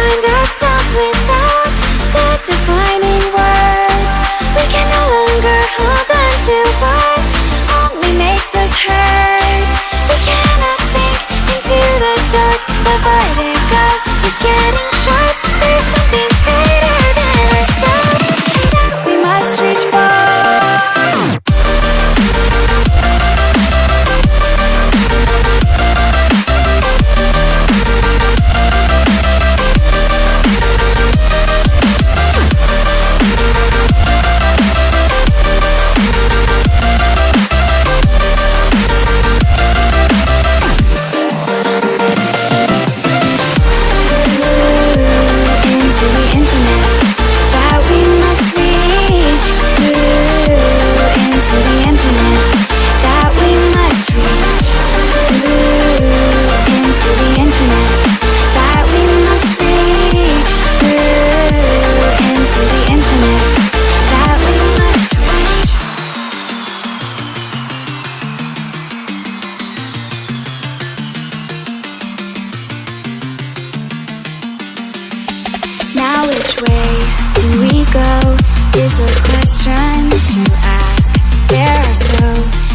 find ourselves without the defining words. We can no longer hold on to what only makes us hurt. We cannot sink into the dark. The vertigo is getting sharp. There's something greater than ourselves that we must reach for. Now which way do we go is a question to ask. There are so